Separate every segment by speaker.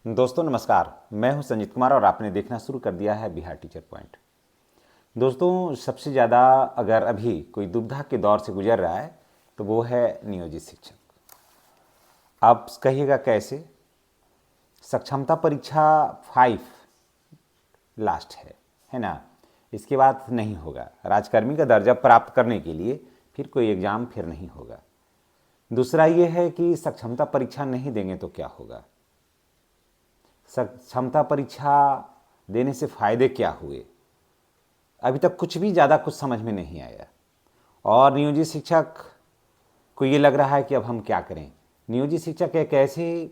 Speaker 1: दोस्तों नमस्कार। मैं हूं संजीत कुमार और आपने देखना शुरू कर दिया है बिहार टीचर पॉइंट। दोस्तों सबसे ज़्यादा अगर अभी कोई दुविधा के दौर से गुजर रहा है तो वो है नियोजित शिक्षक। आप कहिएगा कैसे? सक्षमता परीक्षा 5 लास्ट है ना। इसके बाद नहीं होगा। राजकर्मी का दर्जा प्राप्त करने के लिए फिर कोई एग्ज़ाम फिर नहीं होगा। दूसरा ये है कि सक्षमता परीक्षा नहीं देंगे तो क्या होगा। क्षमता परीक्षा देने से फ़ायदे क्या हुए, अभी तक कुछ भी ज़्यादा कुछ समझ में नहीं आया। और नियोजित शिक्षक को ये लग रहा है कि अब हम क्या करें। नियोजित शिक्षक एक ऐसे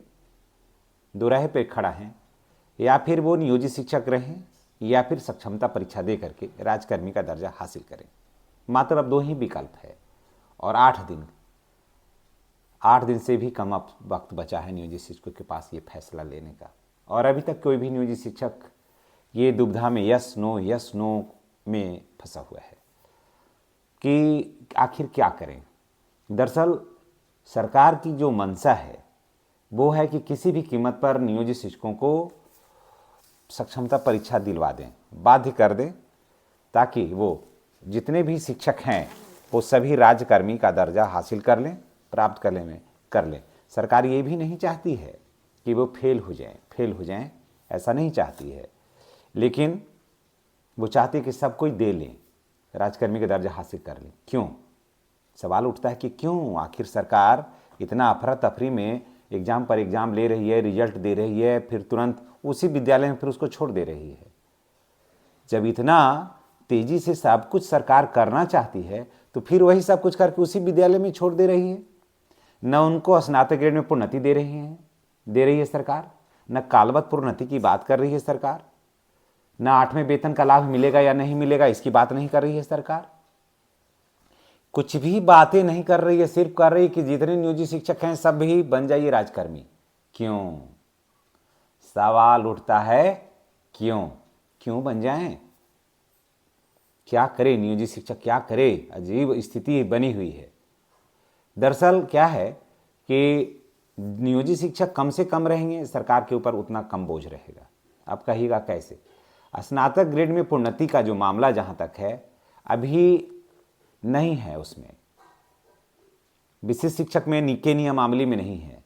Speaker 1: दोराहे पे खड़ा है, या फिर वो नियोजित शिक्षक रहें या फिर सक्षमता परीक्षा दे करके राजकर्मी का दर्जा हासिल करें। मात्र अब 2 ही विकल्प है और 8 दिन से भी कम अब वक्त बचा है नियोजित शिक्षकों के पास ये फैसला लेने का। और अभी तक कोई भी नियोजित शिक्षक ये दुविधा में यस नो में फंसा हुआ है कि आखिर क्या करें। दरअसल सरकार की जो मंशा है वो है कि किसी भी कीमत पर नियोजित शिक्षकों को सक्षमता परीक्षा दिलवा दें, बाध्य कर दें, ताकि वो जितने भी शिक्षक हैं वो सभी राज्यकर्मी का दर्जा हासिल कर लें, प्राप्त कर लें। सरकार ये भी नहीं चाहती है कि वो फेल हो जाएं, ऐसा नहीं चाहती है, लेकिन वो चाहती है कि सब कोई दे लें, राजकर्मी का दर्जा हासिल कर लें। क्यों? सवाल उठता है कि क्यों आखिर सरकार इतना अफरा तफरी में एग्ज़ाम पर एग्ज़ाम ले रही है, रिजल्ट दे रही है, फिर तुरंत उसी विद्यालय में फिर उसको छोड़ दे रही है। जब इतना तेज़ी से सब कुछ सरकार करना चाहती है तो फिर वही सब कुछ करके उसी विद्यालय में छोड़ दे रही है। न उनको स्नातक ग्रेड में प्रोन्नति दे रही है सरकार, न कालवत प्रोन्नति की बात कर रही है सरकार, न 8वें वेतन का लाभ मिलेगा या नहीं मिलेगा इसकी बात नहीं कर रही है सरकार। कुछ भी बातें नहीं कर रही है, सिर्फ कर रही है कि जितने नियोजित शिक्षक हैं सब भी बन जाइए राजकर्मी। क्यों? सवाल उठता है क्यों बन जाएं? क्या करे नियोजित शिक्षक, क्या करे? अजीब स्थिति बनी हुई है। दरअसल क्या है कि नियोजित शिक्षक कम से कम रहेंगे, सरकार के ऊपर उतना कम बोझ रहेगा। अब कहिएगा कैसे? स्नातक ग्रेड में प्रोन्नति का जो मामला जहाँ तक है अभी नहीं है, उसमें विशिष्ट शिक्षक में के नियमावली में नहीं है।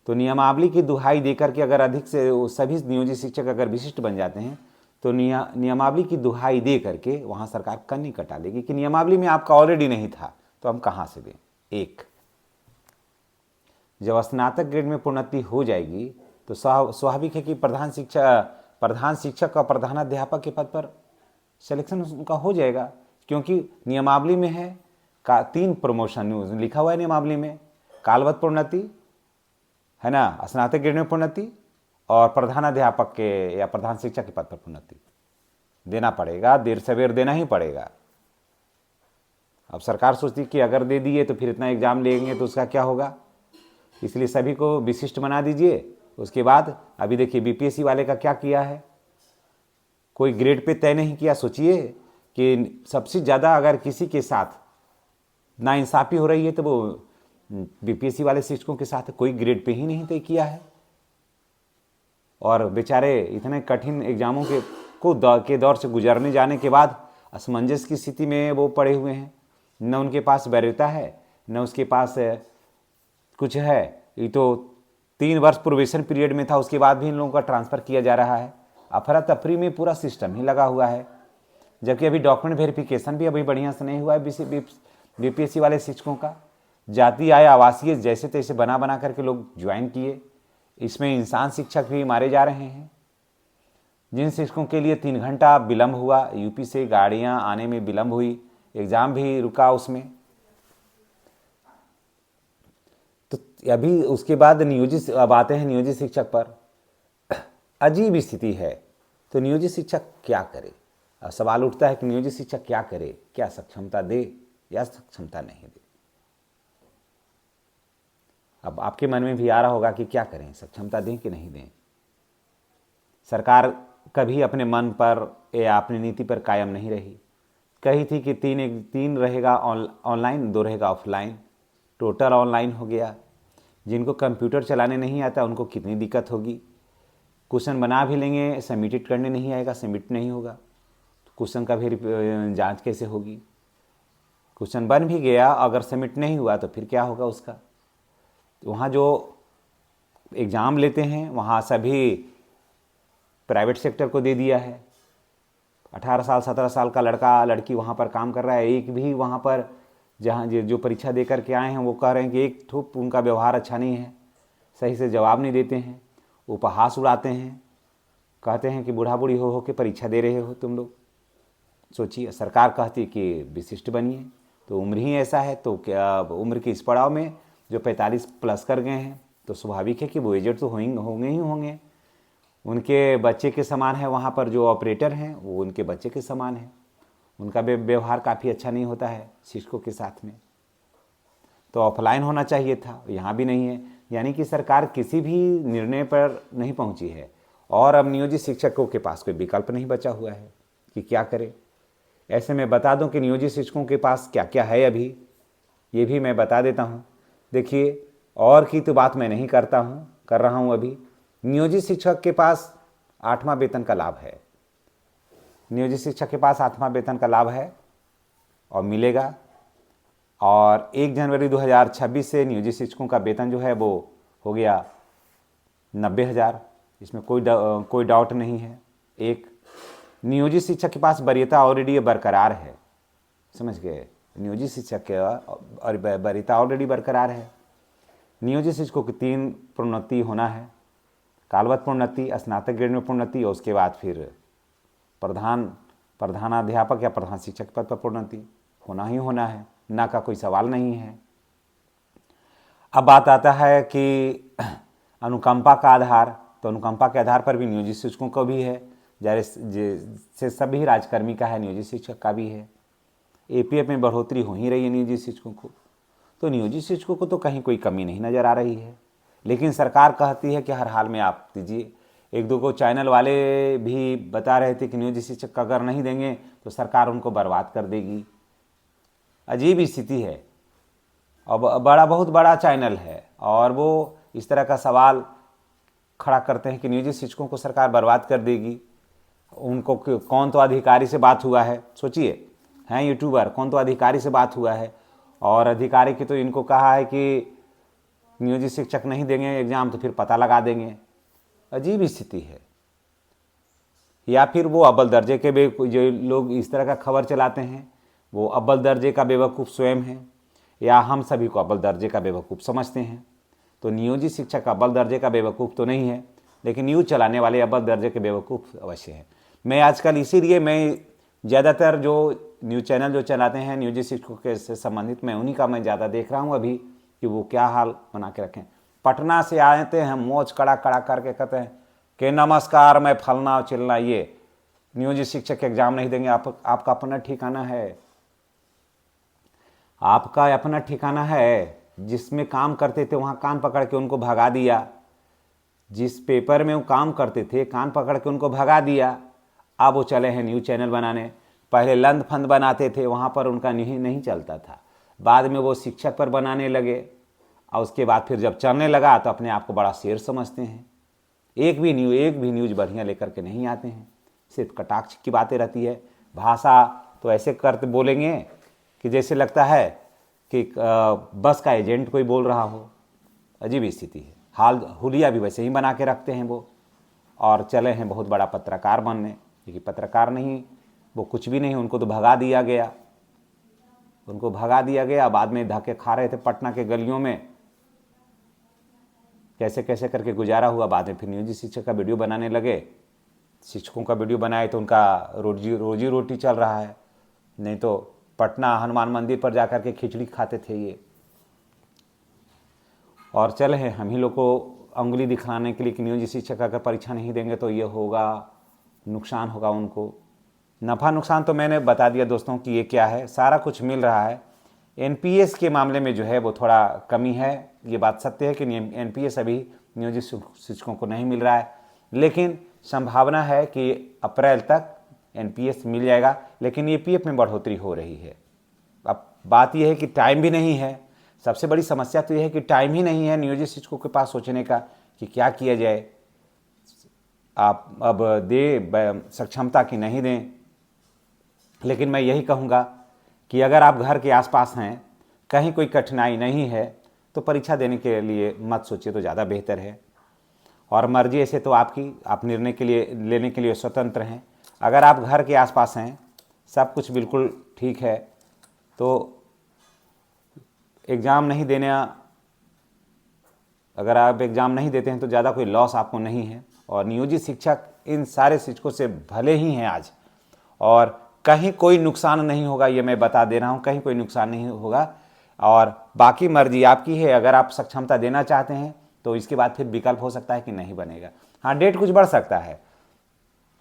Speaker 1: तो नियमावली की दुहाई देकर के अगर अधिक से सभी नियोजित शिक्षक अगर विशिष्ट बन जाते हैं तो नियमावली की दुहाई दे करके वहाँ सरकार कन्नी कटा लेगी कि नियमावली में आपका ऑलरेडी नहीं था तो हम कहाँ से दें। एक, जब स्नातक ग्रेड में प्रोन्नति हो जाएगी तो स्वाभाविक है कि प्रधान शिक्षक और प्रधानाध्यापक के पद पर सिलेक्शन उनका हो जाएगा, क्योंकि नियमावली में है का 3 प्रमोशन लिखा हुआ है नियमावली में। कालवत प्रोन्नति है ना, स्नातक ग्रेड में प्रोन्नति और प्रधानाध्यापक के या प्रधान शिक्षक के पद पर प्रोन्नति देना पड़ेगा, देर सवेर देना ही पड़ेगा। अब सरकार सोचती कि अगर दे दिए तो फिर इतना एग्जाम लेंगे तो उसका क्या होगा, इसलिए सभी को विशिष्ट बना दीजिए। उसके बाद अभी देखिए बीपीएससी वाले का क्या किया है, कोई ग्रेड पे तय नहीं किया। सोचिए कि सबसे ज़्यादा अगर किसी के साथ नाइंसाफ़ी हो रही है तो वो बीपीएससी वाले शिक्षकों के साथ कोई ग्रेड पे ही नहीं तय किया है। और बेचारे इतने कठिन एग्जामों के दौर से गुजरने जाने के बाद असमंजस की स्थिति में वो पड़े हुए हैं। न उनके पास वरीयता है, न उसके पास कुछ है। ये तो 3 वर्ष प्रोबेशन पीरियड में था, उसके बाद भी इन लोगों का ट्रांसफ़र किया जा रहा है। अफरा तफरी में पूरा सिस्टम ही लगा हुआ है, जबकि अभी डॉक्यूमेंट वेरिफिकेशन भी अभी बढ़िया से नहीं हुआ है बीपीएससी वाले शिक्षकों का। जाति आय आवासीय जैसे तैसे बना करके लोग ज्वाइन किए। इसमें इंसान शिक्षक भी मारे जा रहे हैं। जिन शिक्षकों के लिए 3 घंटा विलम्ब हुआ, यूपी से गाड़ियां आने में विलम्ब हुई, एग्ज़ाम भी रुका उसमें। तो अभी उसके बाद अब आते हैं नियोजित शिक्षक पर। अजीब स्थिति है। तो नियोजित शिक्षक क्या करे? सवाल उठता है कि नियोजित शिक्षक क्या करे, क्या सक्षमता दे या सक्षमता नहीं दे। अब आपके मन में भी आ रहा होगा कि क्या करें, सक्षमता दें कि नहीं दें। सरकार कभी अपने मन पर या अपनी नीति पर कायम नहीं रही। कही थी कि 3 रहेगा ऑनलाइन, 2 रहेगा ऑफलाइन, टोटल ऑनलाइन हो गया। जिनको कंप्यूटर चलाने नहीं आता उनको कितनी दिक्कत होगी। क्वेश्चन बना भी लेंगे, सबमिटेड करने नहीं आएगा, सबमिट नहीं होगा, तो क्वेश्चन का फिर जांच कैसे होगी? क्वेश्चन बन भी गया, अगर सबमिट नहीं हुआ तो फिर क्या होगा उसका? तो वहाँ जो एग्ज़ाम लेते हैं वहाँ सभी प्राइवेट सेक्टर को दे दिया है। 18 साल 17 साल का लड़का लड़की वहाँ पर काम कर रहा है, एक भी वहाँ पर जहाँ जो परीक्षा दे करके आए हैं वो कह रहे हैं कि एक ठोप उनका व्यवहार अच्छा नहीं है, सही से जवाब नहीं देते हैं, उपहास उड़ाते हैं, कहते हैं कि बूढ़ा बूढ़ी हो के परीक्षा दे रहे हो तुम लोग। सोचिए, सरकार कहती कि विशिष्ट बनिए, तो उम्र ही ऐसा है, तो क्या उम्र के इस पड़ाव में जो 45 प्लस कर गए हैं तो स्वाभाविक है कि वो एजेड तो होंगे ही होंगे। उनके बच्चे के समान है, वहाँ पर जो ऑपरेटर हैं वो उनके बच्चे के समान है, उनका व्यवहार काफ़ी अच्छा नहीं होता है शिक्षकों के साथ में। तो ऑफलाइन होना चाहिए था, यहाँ भी नहीं है। यानी कि सरकार किसी भी निर्णय पर नहीं पहुँची है और अब नियोजित शिक्षकों के पास कोई विकल्प नहीं बचा हुआ है कि क्या करे। ऐसे में बता दूं कि नियोजित शिक्षकों के पास क्या क्या है अभी, ये भी मैं बता देता हूँ। देखिए, और की तो बात मैं नहीं कर रहा हूँ अभी। नियोजित शिक्षक के पास 8वां वेतन का लाभ है, नियोजित शिक्षक के पास 8वां वेतन का लाभ है और मिलेगा। और 1 जनवरी 2026 से नियोजित शिक्षकों का वेतन जो है वो हो गया 90,000, इसमें कोई डाउट नहीं है। एक नियोजित शिक्षक के पास वरीयता ऑलरेडी बरकरार है, समझ गए? नियोजित शिक्षक के वरीयता ऑलरेडी बरकरार है। नियोजित शिक्षकों की 3 प्रोन्नति होना है, कालवत प्रोन्नति, स्नातक ग्रेड में प्रोन्नति और उसके बाद फिर प्रधानाध्यापक या प्रधान शिक्षक पद पर प्रोन्नति होना ही होना है, ना का कोई सवाल नहीं है। अब बात आता है कि अनुकंपा का आधार, तो अनुकंपा के आधार पर भी नियोजित शिक्षकों को भी है, जैसे सभी राजकर्मी का है, नियोजित शिक्षक का भी है। एपीएफ में बढ़ोतरी हो ही रही है नियोजित शिक्षकों को, तो नियोजित शिक्षकों को तो कहीं कोई कमी नहीं नज़र आ रही है। लेकिन सरकार कहती है कि हर हाल में आप दीजिए। 1-2 को चैनल वाले भी बता रहे थे कि नियोजित शिक्षक अगर नहीं देंगे तो सरकार उनको बर्बाद कर देगी। अजीब स्थिति है। अब बहुत बड़ा चैनल है और वो इस तरह का सवाल खड़ा करते हैं कि नियोजित शिक्षकों को सरकार बर्बाद कर देगी। उनको कौन तो अधिकारी से बात हुआ है, सोचिए, हैं यूट्यूबर, कौन तो अधिकारी से बात हुआ है और अधिकारी की तो इनको कहा है कि नियोजित शिक्षक नहीं देंगे एग्ज़ाम तो फिर पता लगा देंगे। अजीब स्थिति है। या फिर वो अव्वल दर्जे के जो लोग इस तरह का खबर चलाते हैं वो अव्वल दर्जे का बेवकूफ़ स्वयं है, या हम सभी को अव्वल दर्जे का बेवकूफ़ समझते हैं। तो नियोजित शिक्षक अव्वल दर्जे का बेवकूफ़ तो नहीं है, लेकिन न्यूज़ चलाने वाले अव्वल दर्जे के बेवकूफ़ अवश्य हैं। मैं आजकल इसीलिए मैं ज़्यादातर जो न्यूज़ चैनल जो चलाते हैं नियोजित शिक्षकों के से संबंधित, मैं उन्हीं का मैं ज़्यादा देख रहा हूँ अभी कि वो क्या हाल बना के रखें। पटना से आते हैं मोच कड़ा करके कहते हैं कि नमस्कार मैं फलना चिलना, ये नियोजित शिक्षक एग्जाम नहीं देंगे। आपका अपना ठिकाना है, आपका अपना ठिकाना है। जिसमें काम करते थे वहाँ कान पकड़ के उनको भगा दिया, जिस पेपर में वो काम करते थे कान पकड़ के उनको भगा दिया। अब वो चले हैं न्यूज़ चैनल बनाने। पहले लंद फंद बनाते थे, वहाँ पर उनका नहीं चलता था, बाद में वो शिक्षक पर बनाने लगे और उसके बाद फिर जब चलने लगा तो अपने आप को बड़ा शेर समझते हैं। एक भी न्यूज़ बढ़िया लेकर के नहीं आते हैं, सिर्फ कटाक्ष की बातें रहती है। भाषा तो ऐसे करते बोलेंगे कि जैसे लगता है कि बस का एजेंट कोई बोल रहा हो। अजीब स्थिति है। हाल हुलिया भी वैसे ही बना के रखते हैं वो, और चले हैं बहुत बड़ा पत्रकार बनने, क्योंकि पत्रकार नहीं, वो कुछ भी नहीं, उनको तो भगा दिया गया। बाद में धक्के खा रहे थे पटना के गलियों में, कैसे कैसे करके गुजारा हुआ। बाद में फिर नियोजित शिक्षक का वीडियो बनाने लगे, शिक्षकों का वीडियो बनाए तो उनका रोजी रोटी चल रहा है, नहीं तो पटना हनुमान मंदिर पर जाकर के खिचड़ी खाते थे ये। और चले हैं हम ही लोग को उंगली दिखाने के लिए कि नियोजित शिक्षक अगर परीक्षा नहीं देंगे तो ये होगा, नुकसान होगा उनको। नफ़ा नुकसान तो मैंने बता दिया दोस्तों कि ये क्या है, सारा कुछ मिल रहा है। एनपीएस के मामले में जो है वो थोड़ा कमी है, ये बात सत्य है कि एनपीएस अभी नियोजित शिक्षकों को नहीं मिल रहा है, लेकिन संभावना है कि अप्रैल तक एनपीएस मिल जाएगा। लेकिन ईपीएफ में बढ़ोतरी हो रही है। अब बात यह है कि टाइम भी नहीं है, सबसे बड़ी समस्या तो यह है कि टाइम ही नहीं है नियोजित शिक्षकों के पास सोचने का कि क्या किया जाए। आप अब सक्षमता की नहीं दें, लेकिन मैं यही कहूँगा कि अगर आप घर के आसपास हैं, कहीं कोई कठिनाई नहीं है, तो परीक्षा देने के लिए मत सोचिए, तो ज़्यादा बेहतर है। और मर्जी ऐसे तो आपकी, आप निर्णय के लिए लेने के लिए स्वतंत्र हैं। अगर आप घर के आसपास हैं, सब कुछ बिल्कुल ठीक है, तो एग्ज़ाम नहीं देना, अगर आप एग्ज़ाम नहीं देते हैं तो ज़्यादा कोई लॉस आपको नहीं है। और नियोजित शिक्षक इन सारे शिक्षकों से भले ही हैं आज, और कहीं कोई नुकसान नहीं होगा, ये मैं बता दे रहा हूँ, कहीं कोई नुकसान नहीं होगा। और बाकी मर्जी आपकी है, अगर आप सक्षमता देना चाहते हैं तो इसके बाद फिर विकल्प हो सकता है कि नहीं बनेगा। हाँ, डेट कुछ बढ़ सकता है,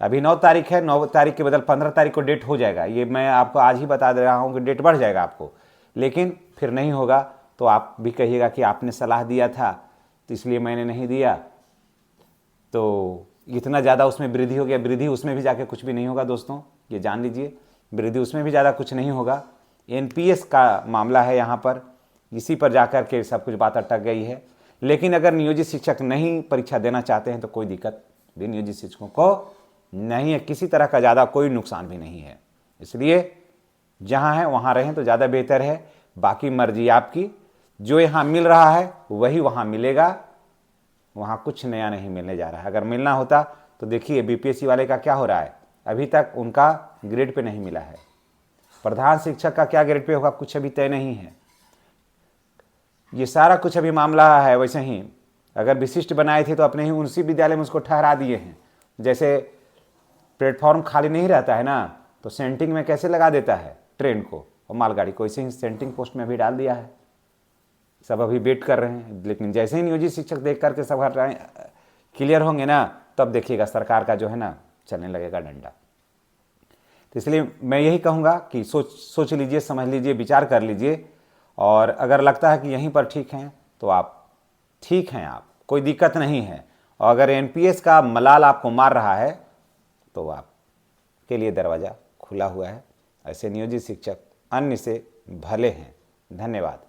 Speaker 1: अभी 9 तारीख है, 9 तारीख के बदल 15 तारीख को डेट हो जाएगा, ये मैं आपको आज ही बता दे रहा हूँ कि डेट बढ़ जाएगा आपको। लेकिन फिर नहीं होगा तो आप भी कहिएगा कि आपने सलाह दिया था तो इसलिए मैंने नहीं दिया, तो इतना ज़्यादा उसमें वृद्धि हो गया। वृद्धि उसमें भी जाके कुछ भी नहीं होगा दोस्तों, ये जान लीजिए, वृद्धि उसमें भी ज़्यादा कुछ नहीं होगा। एनपीएस का मामला है यहाँ पर, इसी पर जाकर के सब कुछ बात अटक गई है। लेकिन अगर नियोजित शिक्षक नहीं परीक्षा देना चाहते हैं तो कोई दिक्कत भी नियोजित शिक्षकों को नहीं है, किसी तरह का ज़्यादा कोई नुकसान भी नहीं है। इसलिए जहाँ है वहाँ रहें तो ज़्यादा बेहतर है। बाकी मर्जी आपकी, जो यहाँ मिल रहा है वही वहाँ मिलेगा, वहाँ कुछ नया नहीं मिलने जा रहा है। अगर मिलना होता तो देखिए बीपीएससी वाले का क्या हो रहा है, अभी तक उनका ग्रेड पे नहीं मिला है। प्रधान शिक्षक का क्या ग्रेड पे होगा, कुछ अभी तय नहीं है। ये सारा कुछ अभी मामला है। वैसे ही अगर विशिष्ट बनाए थे तो अपने ही उसी विद्यालय में उसको ठहरा दिए हैं। जैसे प्लेटफॉर्म खाली नहीं रहता है ना, तो सेंटिंग में कैसे लगा देता है ट्रेन को और मालगाड़ी को, ऐसे ही सेंटिंग पोस्ट में भी डाल दिया है। सब अभी वेट कर रहे हैं, लेकिन जैसे ही नियोजित शिक्षक देख करके सब क्लियर होंगे ना, तब देखिएगा सरकार का जो है ना चलने लगेगा डंडा। तो इसलिए मैं यही कहूँगा कि सोच लीजिए, समझ लीजिए, विचार कर लीजिए, और अगर लगता है कि यहीं पर ठीक हैं तो आप ठीक हैं, आप कोई दिक्कत नहीं है। और अगर एनपीएस का मलाल आपको मार रहा है तो आपके लिए दरवाज़ा खुला हुआ है। ऐसे नियोजित शिक्षक अन्य से भले हैं। धन्यवाद।